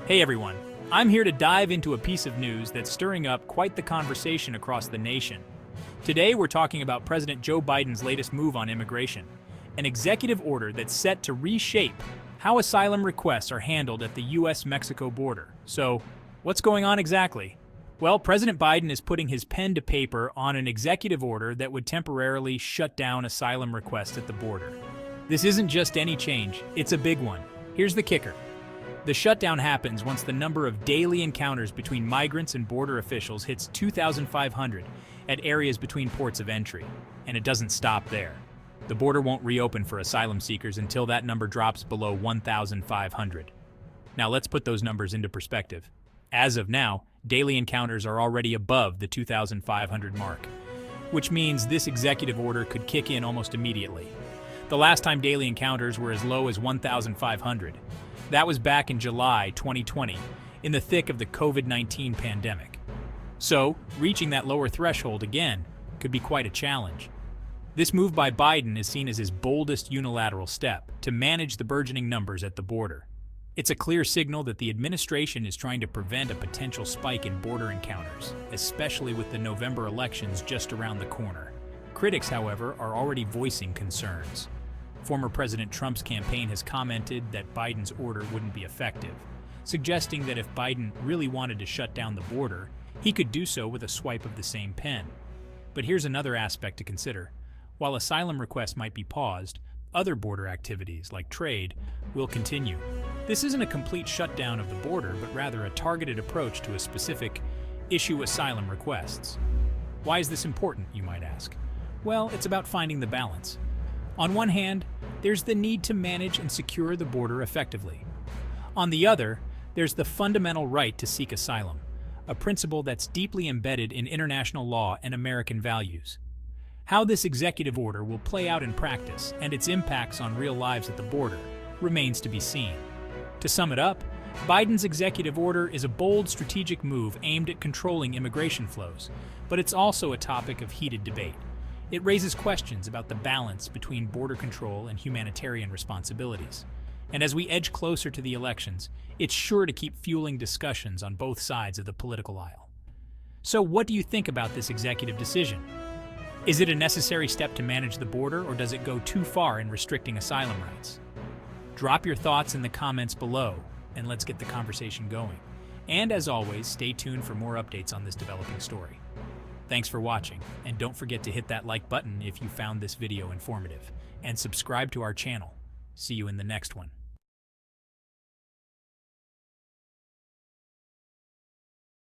Hey everyone, I'm here to dive into a piece of news that's stirring up quite the conversation across the nation. Today we're talking about President Joe Biden's latest move on immigration, an executive order that's set to reshape how asylum requests are handled at the US-Mexico border. So, what's going on exactly? Well, President Biden is putting his pen to paper on an executive order that would temporarily shut down asylum requests at the border. This isn't just any change, it's a big one. Here's the kicker. The shutdown happens once the number of daily encounters between migrants and border officials hits 2,500 at areas between ports of entry, and it doesn't stop there. The border won't reopen for asylum seekers until that number drops below 1,500. Now let's put those numbers into perspective. As of now, daily encounters are already above the 2,500 mark, which means this executive order could kick in almost immediately. The last time daily encounters were as low as 1,500. That was back in July 2020, in the thick of the COVID-19 pandemic. So, reaching that lower threshold again could be quite a challenge. This move by Biden is seen as his boldest unilateral step to manage the burgeoning numbers at the border. It's a clear signal that the administration is trying to prevent a potential spike in border encounters, especially with the November elections just around the corner. Critics, however, are already voicing concerns. Former President Trump's campaign has commented that Biden's order wouldn't be effective, suggesting that if Biden really wanted to shut down the border, he could do so with a swipe of the same pen. But here's another aspect to consider. While asylum requests might be paused, other border activities, like trade, will continue. This isn't a complete shutdown of the border, but rather a targeted approach to a specific issue asylum requests. Why is this important, you might ask? Well, it's about finding the balance. On one hand, there's the need to manage and secure the border effectively. On the other, there's the fundamental right to seek asylum, a principle that's deeply embedded in international law and American values. How this executive order will play out in practice and its impacts on real lives at the border remains to be seen. To sum it up, Biden's executive order is a bold strategic move aimed at controlling immigration flows, but it's also a topic of heated debate. It raises questions about the balance between border control and humanitarian responsibilities. And as we edge closer to the elections, it's sure to keep fueling discussions on both sides of the political aisle. So what do you think about this executive decision? Is it a necessary step to manage the border, or does it go too far in restricting asylum rights? Drop your thoughts in the comments below, and let's get the conversation going. And as always, stay tuned for more updates on this developing story. Thanks for watching, and don't forget to hit that like button if you found this video informative, and subscribe to our channel. See you in the next one.